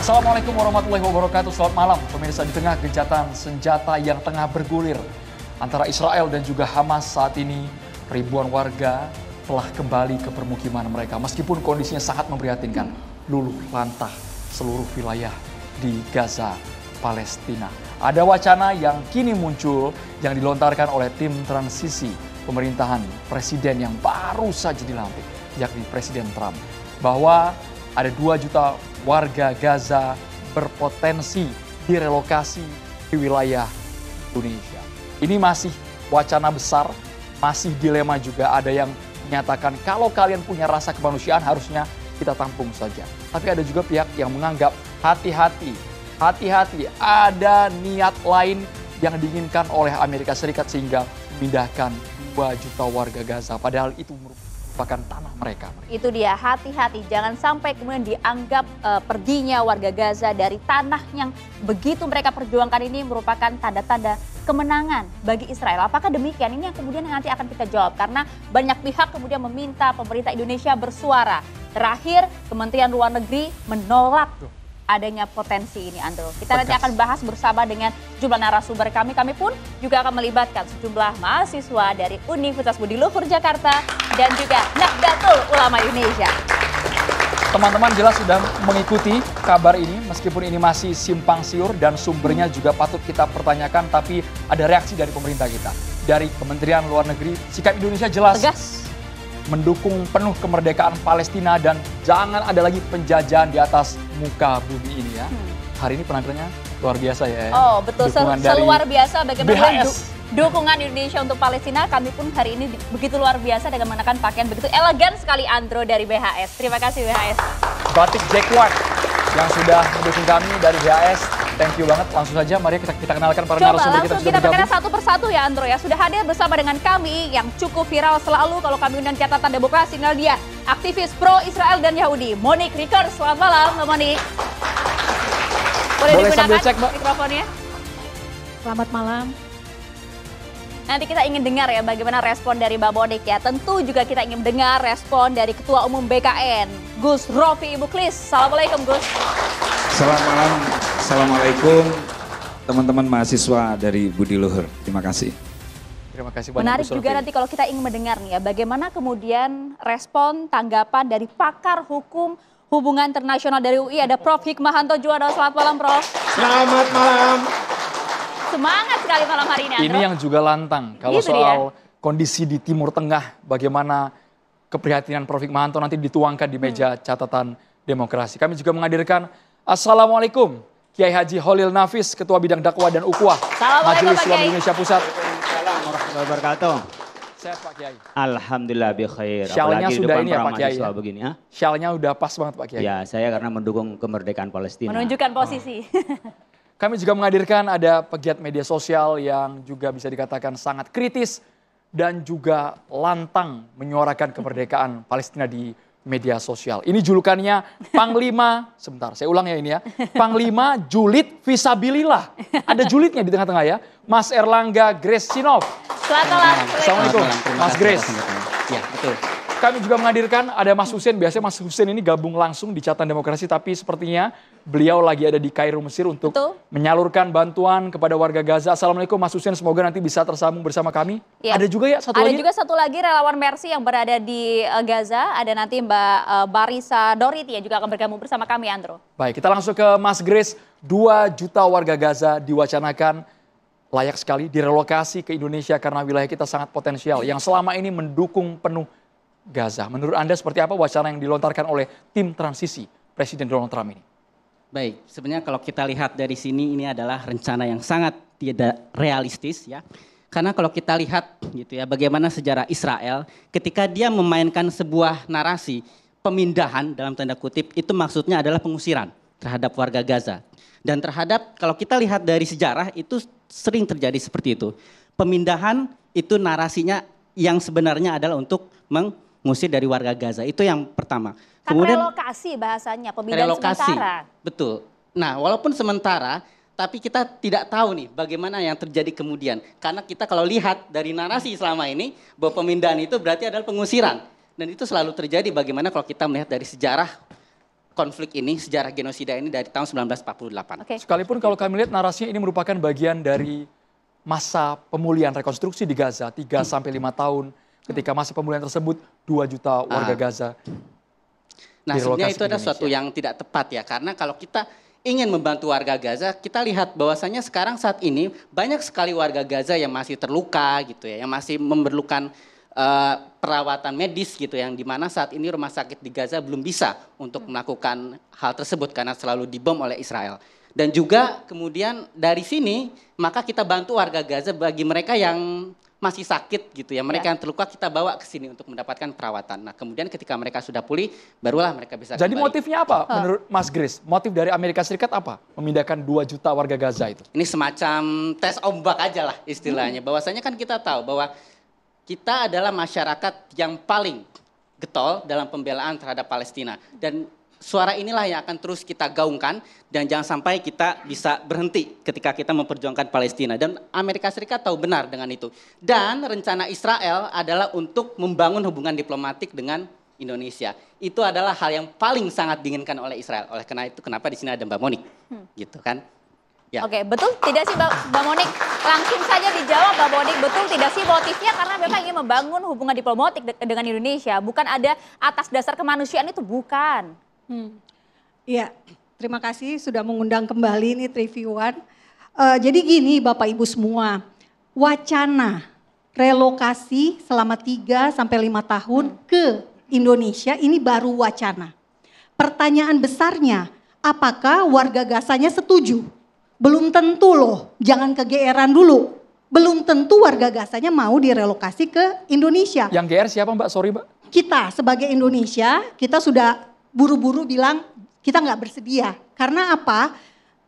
Assalamualaikum warahmatullahi wabarakatuh. Selamat malam pemirsa. Di tengah gencatan senjata yang tengah bergulir antara Israel dan juga Hamas saat ini, ribuan warga telah kembali ke permukiman mereka. Meskipun kondisinya sangat memprihatinkan, luluh lantah seluruh wilayah di Gaza, Palestina. Ada wacana yang kini muncul yang dilontarkan oleh tim transisi pemerintahan presiden yang baru saja dilantik, yakni Presiden Trump, bahwa ada 2 juta warga Gaza berpotensi direlokasi di wilayah Indonesia. Ini masih wacana besar, masih dilema juga. Ada yang menyatakan kalau kalian punya rasa kemanusiaan harusnya kita tampung saja. Tapi ada juga pihak yang menganggap hati-hati, ada niat lain yang diinginkan oleh Amerika Serikat sehingga memindahkan 2 juta warga Gaza. Padahal itu merupakan tanah mereka. Itu dia, hati-hati. Jangan sampai kemudian dianggap perginya warga Gaza dari tanah yang begitu mereka perjuangkan ini merupakan tanda-tanda kemenangan bagi Israel. Apakah demikian? Ini yang kemudian nanti akan kita jawab. Karena banyak pihak kemudian meminta pemerintah Indonesia bersuara. Terakhir, Kementerian Luar Negeri menolak adanya potensi ini, Andro. Kita nanti akan bahas bersama dengan jumlah narasumber kami. Kami pun juga akan melibatkan sejumlah mahasiswa dari Universitas Budi Luhur Jakarta dan juga Nahdlatul Ulama Indonesia. Teman-teman jelas sudah mengikuti kabar ini, meskipun ini masih simpang siur dan sumbernya juga patut kita pertanyakan, tapi ada reaksi dari pemerintah kita. Dari Kementerian Luar Negeri, sikap Indonesia jelas. Tegas. Mendukung penuh kemerdekaan Palestina dan jangan ada lagi penjajahan di atas muka bumi ini ya. Hari ini penampilannya luar biasa ya. Oh betul, seluar biasa bagaimana dukungan Indonesia untuk Palestina. Kami pun hari ini begitu luar biasa dengan mengenakan pakaian begitu elegan sekali, Andro, dari BHS. Terima kasih BHS. Batik Jacquard yang sudah mendukung kami dari BHS. Thank you banget. Langsung saja mari kita kenalkan para narasumber kita. Langsung kita perkenalkan satu persatu ya, Andro ya. Sudah hadir bersama dengan kami yang cukup viral selalu kalau kami undang catatan demokrasi. Ini dia aktivis pro Israel dan Yahudi, Monique Rickard. Selamat malam, Mbak Monique. Boleh digunakan cek, Mbak, mikrofonnya. Selamat malam. Nanti kita ingin dengar ya bagaimana respon dari Mbak Monique ya. Tentu juga kita ingin dengar respon dari Ketua Umum BKN, Gus Rofi Ibuklis. Assalamualaikum, Gus. Selamat malam. Assalamualaikum teman-teman mahasiswa dari Budi Luhur. Terima kasih. Terima kasih banyak. Menarik juga nanti kalau kita ingin mendengar nih ya, bagaimana kemudian respon tanggapan dari pakar hukum hubungan internasional dari UI, ada Prof. Hikmahanto Juwana. Selamat malam, Prof. Selamat malam. Semangat sekali malam hari ini, Andro. Ini yang juga lantang. Kalau Gitu soal dia. kondisi di Timur Tengah, bagaimana keprihatinan Prof. Hikmahanto nanti dituangkan di meja catatan demokrasi. Kami juga menghadirkan Assalamualaikum Kiai Haji Holil Nafis, Ketua Bidang Dakwah dan Ukhuwah Majelis Ulama Indonesia Pusat. Assalamualaikum warahmatullahi wabarakatuh. Sehat Pak Kiai. Alhamdulillah bi khair. Syalnya Apalagi sudah depan ini ya para Pak Kiai. mahasiswa Ya? begini, ha? Syalnya udah pas banget Pak Kiai. Ya, saya karena mendukung kemerdekaan Palestina. Menunjukkan posisi. Kami juga menghadirkan ada pegiat media sosial yang juga bisa dikatakan sangat kritis dan juga lantang menyuarakan kemerdekaan Palestina di media sosial. Ini julukannya Panglima, sebentar saya ulang ya ini ya, Panglima Julid Fisabilillah. Ada julidnya di tengah-tengah ya, Mas Erlangga Grace Sinov. Selamat malam. Assalamualaikum, Mas Grace. Ya, betul. Kami juga menghadirkan ada Mas Hussein, biasanya Mas Hussein ini gabung langsung di catatan demokrasi, tapi sepertinya beliau lagi ada di Kairo, Mesir untuk menyalurkan bantuan kepada warga Gaza. Assalamualaikum Mas Hussein, semoga nanti bisa tersambung bersama kami. Ya. Ada juga ya satu lagi? Ada juga satu lagi relawan Mercy yang berada di Gaza, ada nanti Mbak Barisa Doriti yang juga akan bergabung bersama kami, Andro. Baik, kita langsung ke Mas Grace. 2 juta warga Gaza diwacanakan layak sekali direlokasi ke Indonesia karena wilayah kita sangat potensial yang selama ini mendukung penuh Gaza. Menurut Anda seperti apa wacana yang dilontarkan oleh tim transisi Presiden Donald Trump ini? Baik, sebenarnya kalau kita lihat dari sini ini adalah rencana yang sangat tidak realistis ya. Karena kalau kita lihat gitu ya bagaimana sejarah Israel ketika dia memainkan sebuah narasi pemindahan dalam tanda kutip itu maksudnya adalah pengusiran terhadap warga Gaza. Dan terhadap kalau kita lihat dari sejarah itu sering terjadi seperti itu. Pemindahan itu narasinya yang sebenarnya adalah untuk mengusir dari warga Gaza. Itu yang pertama. Kemudian relokasi bahasanya, pemindahan sementara. Betul. Nah, walaupun sementara, tapi kita tidak tahu nih bagaimana yang terjadi kemudian. Karena kita kalau lihat dari narasi selama ini, bahwa pemindahan itu berarti adalah pengusiran. Dan itu selalu terjadi bagaimana kalau kita melihat dari sejarah konflik ini, sejarah genosida ini dari tahun 1948. Oke. Sekalipun kalau kami lihat narasinya ini merupakan bagian dari masa pemulihan rekonstruksi di Gaza 3 sampai 5 tahun. Ketika masa pemulihan tersebut 2 juta warga Gaza. Nah, sebenarnya itu direlokasi ke adalah suatu yang tidak tepat ya, karena kalau kita ingin membantu warga Gaza, kita lihat bahwasanya sekarang saat ini banyak sekali warga Gaza yang masih terluka gitu ya, yang masih memerlukan perawatan medis gitu, yang dimana saat ini rumah sakit di Gaza belum bisa untuk melakukan hal tersebut karena selalu dibom oleh Israel. Dan juga kemudian dari sini maka kita bantu warga Gaza bagi mereka yang masih sakit gitu ya, mereka yang terluka kita bawa ke sini untuk mendapatkan perawatan. Nah kemudian ketika mereka sudah pulih, barulah mereka bisa Jadi kembali. motifnya apa menurut Mas Grace? Motif dari Amerika Serikat apa? Memindahkan 2 juta warga Gaza itu? Ini semacam tes ombak aja lah istilahnya. Bahwasanya kan kita tahu bahwa kita adalah masyarakat yang paling getol dalam pembelaan terhadap Palestina. Dan suara inilah yang akan terus kita gaungkan dan jangan sampai kita bisa berhenti ketika kita memperjuangkan Palestina. Dan Amerika Serikat tahu benar dengan itu. Dan rencana Israel adalah untuk membangun hubungan diplomatik dengan Indonesia. Itu adalah hal yang paling sangat diinginkan oleh Israel. Oleh karena itu kenapa di sini ada Mbak Monik, gitu kan? Ya. Oke, betul tidak sih Mbak Monik? Langsung saja dijawab Mbak Monik, betul tidak sih motifnya karena memang ingin membangun hubungan diplomatik dengan Indonesia. Bukan ada atas dasar kemanusiaan itu, bukan. Iya, terima kasih sudah mengundang kembali ini Triviwan. Jadi gini Bapak Ibu semua, wacana relokasi selama 3 sampai 5 tahun ke Indonesia ini baru wacana. Pertanyaan besarnya, apakah warga Gazanya setuju? Belum tentu loh, jangan kegeeran dulu. Belum tentu warga Gazanya mau direlokasi ke Indonesia. Yang GR siapa Mbak? Sorry Mbak. Kita sebagai Indonesia, kita sudah buru-buru bilang kita nggak bersedia. Karena apa?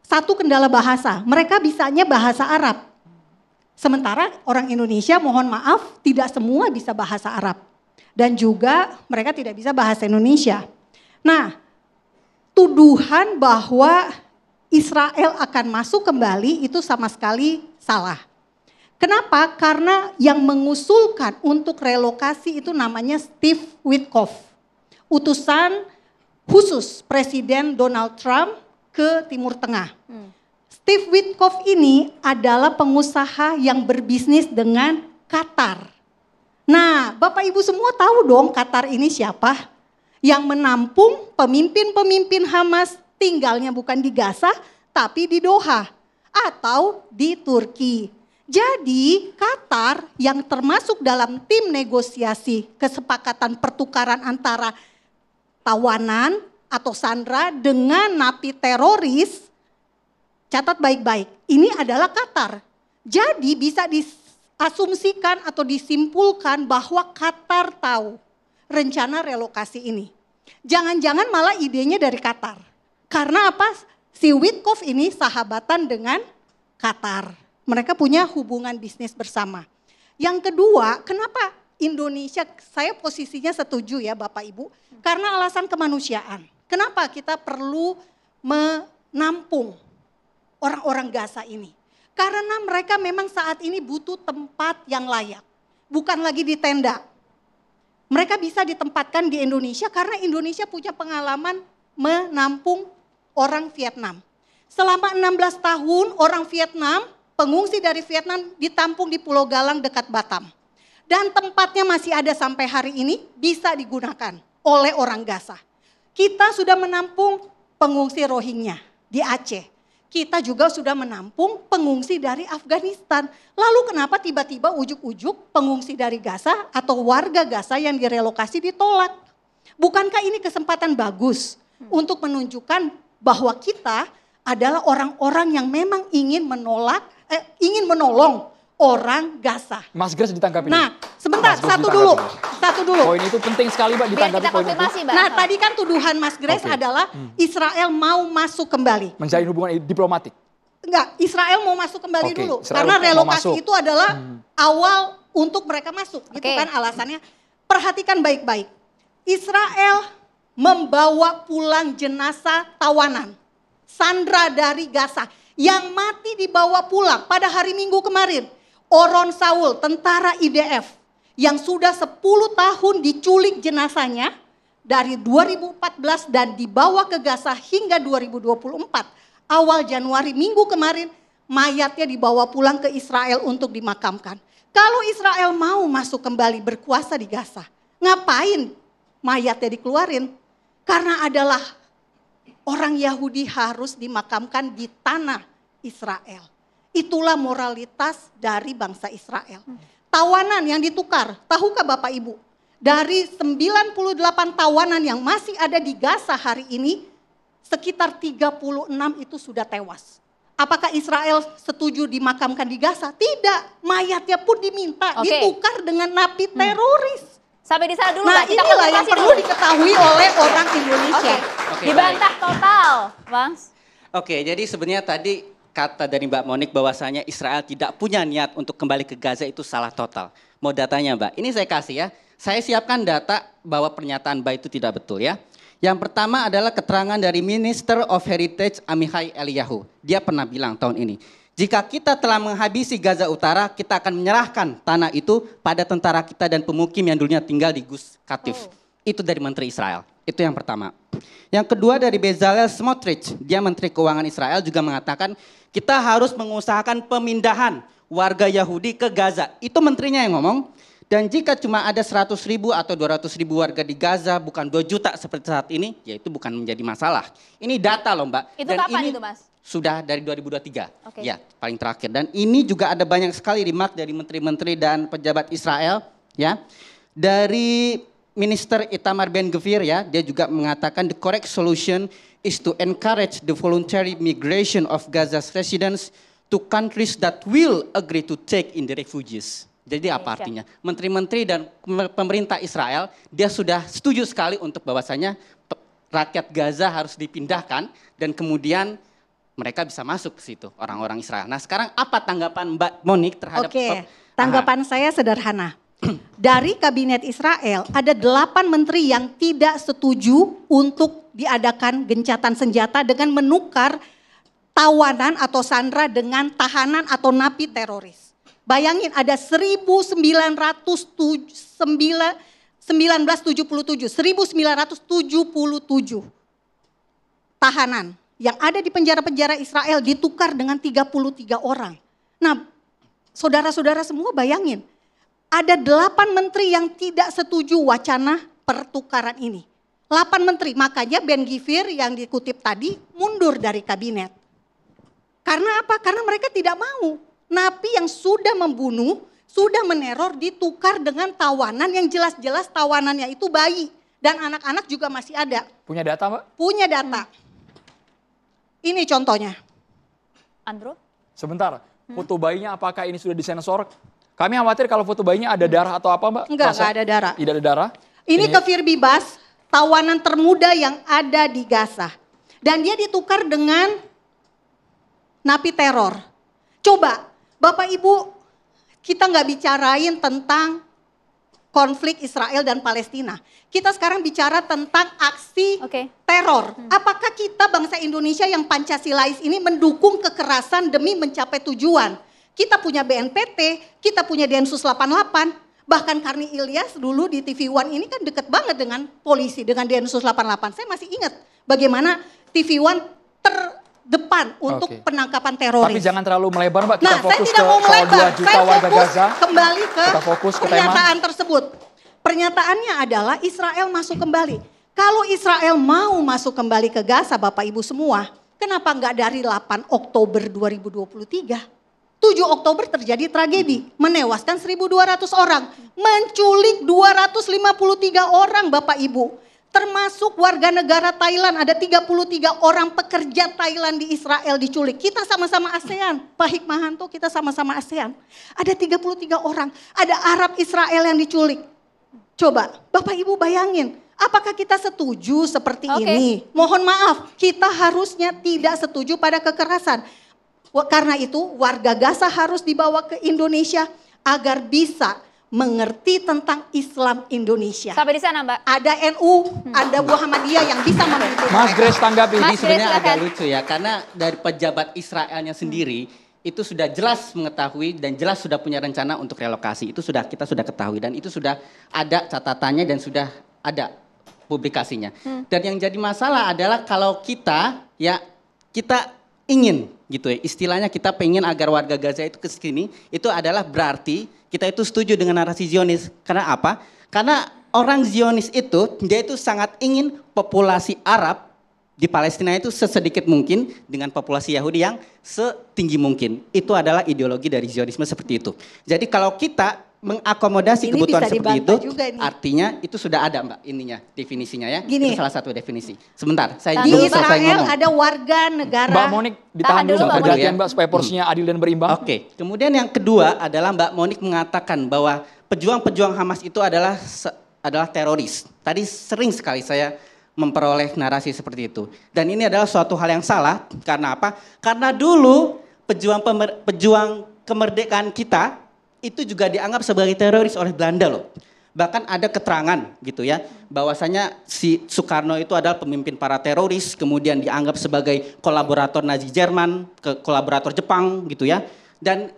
Satu kendala bahasa, mereka bisanya bahasa Arab. Sementara orang Indonesia mohon maaf tidak semua bisa bahasa Arab. Dan juga mereka tidak bisa bahasa Indonesia. Nah, tuduhan bahwa Israel akan masuk kembali itu sama sekali salah. Kenapa? Karena yang mengusulkan untuk relokasi itu namanya Steve Witkoff. Utusan khusus Presiden Donald Trump ke Timur Tengah. Steve Witkoff ini adalah pengusaha yang berbisnis dengan Qatar. Nah, Bapak Ibu semua tahu dong Qatar ini siapa? Yang menampung pemimpin-pemimpin Hamas tinggalnya bukan di Gaza tapi di Doha atau di Turki. Jadi Qatar yang termasuk dalam tim negosiasi kesepakatan pertukaran antara tawanan atau sandera dengan napi teroris, catat baik-baik, ini adalah Qatar. Jadi bisa diasumsikan atau disimpulkan bahwa Qatar tahu rencana relokasi ini. Jangan-jangan malah idenya dari Qatar. Karena apa? Si Witkoff ini sahabatan dengan Qatar. Mereka punya hubungan bisnis bersama. Yang kedua, kenapa Indonesia, saya posisinya setuju ya Bapak Ibu, karena alasan kemanusiaan. Kenapa kita perlu menampung orang-orang Gaza ini? Karena mereka memang saat ini butuh tempat yang layak. Bukan lagi di tenda. Mereka bisa ditempatkan di Indonesia karena Indonesia punya pengalaman menampung orang Vietnam. Selama 16 tahun orang Vietnam, pengungsi dari Vietnam ditampung di Pulau Galang dekat Batam. Dan tempatnya masih ada sampai hari ini bisa digunakan oleh orang Gaza. Kita sudah menampung pengungsi Rohingya di Aceh. Kita juga sudah menampung pengungsi dari Afghanistan. Lalu kenapa tiba-tiba ujuk-ujuk pengungsi dari Gaza atau warga Gaza yang direlokasi ditolak? Bukankah ini kesempatan bagus untuk menunjukkan bahwa kita adalah orang-orang yang memang ingin menolong orang Gaza. Mas Grace ditanggapi. Nah, sebentar, Mas Grace satu ditanggapi. dulu. Poin itu penting sekali Mbak Biar ditanggapi kita poin itu. konfirmasi Mbak. Nah, tadi kan tuduhan Mas Grace Oke. adalah Israel mau masuk kembali. Menjalin hubungan diplomatik. Enggak, Israel mau masuk kembali Oke, dulu. Israel Karena mau relokasi masuk. itu adalah awal untuk mereka masuk. Gitu Oke. kan alasannya. Perhatikan baik-baik. Israel membawa pulang jenazah tawanan. Sandra dari Gaza. Yang mati dibawa pulang pada hari Minggu kemarin. Oron Saul, tentara IDF. Yang sudah 10 tahun diculik jenazahnya. dari 2014 dan dibawa ke Gaza hingga 2024. Awal Januari minggu kemarin mayatnya dibawa pulang ke Israel untuk dimakamkan. Kalau Israel mau masuk kembali berkuasa di Gaza, ngapain mayatnya dikeluarin? Karena adalah orang Yahudi harus dimakamkan di tanah Israel. Itulah moralitas dari bangsa Israel. Tawanan yang ditukar, tahukah Bapak Ibu? Dari 98 tawanan yang masih ada di Gaza hari ini, sekitar 36 itu sudah tewas. Apakah Israel setuju dimakamkan di Gaza? Tidak, mayatnya pun diminta ditukar dengan napi teroris. Sampai di sana dulu, Nah, Mbak. Kita inilah yang konfirmasi perlu dulu. diketahui oleh orang Indonesia. Oke, Dibantah total, Bang. Oke, jadi sebenarnya tadi kata dari Mbak Monik bahwasanya Israel tidak punya niat untuk kembali ke Gaza itu salah total. Mau datanya Mbak, ini saya kasih ya. Saya siapkan data bahwa pernyataan Mbak itu tidak betul ya. Yang pertama adalah keterangan dari Minister of Heritage Amichai Eliyahu. Dia pernah bilang tahun ini, jika kita telah menghabisi Gaza Utara, kita akan menyerahkan tanah itu pada tentara kita dan pemukim yang dulunya tinggal di Gus Katif. Itu dari Menteri Israel. Itu yang pertama. Yang kedua dari Bezalel Smotrich, dia Menteri Keuangan Israel juga mengatakan kita harus mengusahakan pemindahan warga Yahudi ke Gaza. Itu menterinya yang ngomong. Dan jika cuma ada 100.000 atau 200.000 warga di Gaza, bukan 2 juta seperti saat ini, ya itu bukan menjadi masalah. Ini data loh Mbak. Itu dan kapan ini itu, Mas? Sudah dari 2023. Oke. Ya, paling terakhir. Dan ini juga ada banyak sekali remark dari menteri-menteri dan pejabat Israel, ya. Dari Minister Itamar Ben-Gvir ya, dia juga mengatakan the correct solution is to encourage the voluntary migration of Gaza's residents to countries that will agree to take in the refugees. Jadi apa artinya? Menteri-menteri dan pemerintah Israel dia sudah setuju sekali untuk bahwasanya rakyat Gaza harus dipindahkan dan kemudian mereka bisa masuk ke situ orang-orang Israel. Nah, sekarang apa tanggapan Mbak Monik terhadap Tanggapan saya sederhana. Dari kabinet Israel ada 8 menteri yang tidak setuju untuk diadakan gencatan senjata dengan menukar tawanan atau sandera dengan tahanan atau napi teroris. Bayangin ada 1977 tahanan yang ada di penjara-penjara Israel ditukar dengan 33 orang. Nah, saudara-saudara semua bayangin, ada 8 menteri yang tidak setuju wacana pertukaran ini. 8 menteri, makanya Ben-Gvir yang dikutip tadi mundur dari kabinet. Karena apa? Karena mereka tidak mau. Napi yang sudah membunuh, sudah meneror ditukar dengan tawanan yang jelas-jelas tawanannya itu bayi. Dan anak-anak juga masih ada. Punya data Mbak? Punya data. Ini contohnya. Andrew? Sebentar, foto bayinya apakah ini sudah disensor? Kami khawatir kalau foto bayinya ada darah atau apa Mbak? Enggak ada darah. Tidak ada darah? Ini Kfir Bibas, tawanan termuda yang ada di Gaza. Dan dia ditukar dengan napi teror. Coba, Bapak Ibu, kita nggak bicarain tentang konflik Israel dan Palestina. Kita sekarang bicara tentang aksi teror. Apakah kita bangsa Indonesia yang Pancasilais ini mendukung kekerasan demi mencapai tujuan? Kita punya BNPT, kita punya Densus 88, bahkan Karni Ilyas dulu di TV One ini kan deket banget dengan polisi, dengan Densus 88. Saya masih ingat bagaimana TV One terdepan untuk penangkapan teroris. Tapi jangan terlalu melebar Mbak, kita Nah, fokus saya tidak mau ke soal melebar. 2 juta warga Gaza. Kembali ke Kita fokus ke pernyataan tersebut. Pernyataannya adalah Israel masuk kembali. Kalau Israel mau masuk kembali ke Gaza Bapak Ibu semua, kenapa enggak dari 8 Oktober 2023? 7 Oktober terjadi tragedi, menewaskan 1.200 orang, menculik 253 orang Bapak Ibu. Termasuk warga negara Thailand, ada 33 orang pekerja Thailand di Israel diculik. Kita sama-sama ASEAN, Pak Hikmahanto kita sama-sama ASEAN. Ada 33 orang, ada Arab Israel yang diculik. Coba Bapak Ibu bayangin, apakah kita setuju seperti ini? Mohon maaf, kita harusnya tidak setuju pada kekerasan. Karena itu warga Gaza harus dibawa ke Indonesia agar bisa mengerti tentang Islam Indonesia. Sampai di sana Mbak. Ada NU, ada Muhammadiyah yang bisa memimpin. Mas Grace tanggapi. Ini sebenarnya agak lucu ya, karena dari pejabat Israelnya sendiri itu sudah jelas mengetahui dan jelas sudah punya rencana untuk relokasi. Itu kita sudah ketahui dan itu sudah ada catatannya dan sudah ada publikasinya. Dan yang jadi masalah adalah kalau kita ingin gitu ya, istilahnya kita pengen agar warga Gaza itu ke sini, itu adalah berarti kita itu setuju dengan narasi Zionis. Karena apa? Karena orang Zionis itu, dia itu sangat ingin populasi Arab di Palestina itu sesedikit mungkin dengan populasi Yahudi yang setinggi mungkin. Itu adalah ideologi dari Zionisme seperti itu. Jadi kalau kita mengakomodasi Ini kebutuhan bisa seperti itu, dibantah juga nih. artinya itu sudah ada Mbak ininya, definisinya ya. Gini. Itu salah satu definisi. Sebentar, saya Di dulu selesai Israel ngomong. ada warga negara. Mbak Monik ditahan Tahan dulu dulu, Mbak sampai Monik. gantian Mbak supaya porsinya adil dan berimbang. Oke, kemudian yang kedua adalah Mbak Monik mengatakan bahwa pejuang-pejuang Hamas itu adalah teroris. Tadi sering sekali saya memperoleh narasi seperti itu. Dan ini adalah suatu hal yang salah. Karena apa? Karena dulu pejuang kemerdekaan kita itu juga dianggap sebagai teroris oleh Belanda loh. Bahkan ada keterangan gitu ya, bahwasanya si Soekarno itu adalah pemimpin para teroris, kemudian dianggap sebagai kolaborator Nazi Jerman, kolaborator Jepang gitu ya. Dan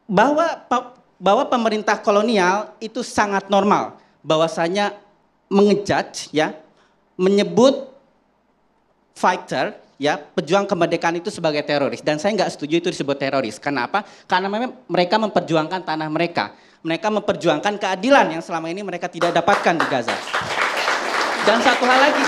bahwa pemerintah kolonial itu sangat normal, bahwasanya mengejudge ya, menyebut fighter ya, pejuang kemerdekaan itu sebagai teroris. Dan saya nggak setuju itu disebut teroris. Karena apa? Karena memang mereka memperjuangkan tanah mereka. Mereka memperjuangkan keadilan yang selama ini mereka tidak dapatkan di Gaza. Dan satu hal lagi,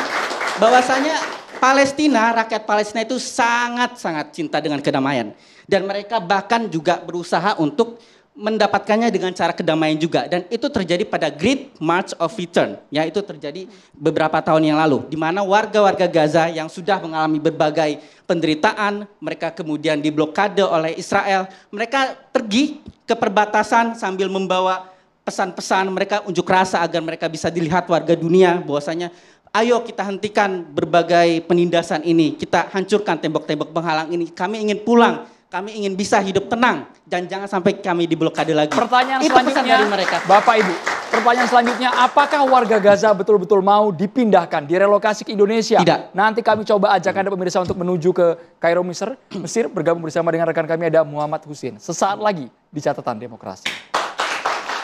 bahwasanya Palestina, rakyat Palestina itu sangat-sangat cinta dengan kedamaian. Dan mereka bahkan juga berusaha untuk mendapatkannya dengan cara kedamaian juga, dan itu terjadi pada Great March of Return, ya, itu terjadi beberapa tahun yang lalu, di mana warga-warga Gaza yang sudah mengalami berbagai penderitaan, mereka kemudian diblokade oleh Israel, mereka pergi ke perbatasan sambil membawa pesan-pesan, mereka unjuk rasa agar mereka bisa dilihat warga dunia, bahwasanya ayo kita hentikan berbagai penindasan ini, kita hancurkan tembok-tembok penghalang ini, kami ingin pulang. Kami ingin bisa hidup tenang dan jangan sampai kami diblokade lagi. Pertanyaan itu pesan selanjutnya, dari mereka. Bapak Ibu, pertanyaan selanjutnya, apakah warga Gaza betul-betul mau dipindahkan, direlokasi ke Indonesia? Tidak. Nanti kami coba ajak Anda pemirsa untuk menuju ke Kairo, Mesir, bergabung bersama dengan rekan kami ada Muhammad Husin. Sesaat lagi di Catatan Demokrasi.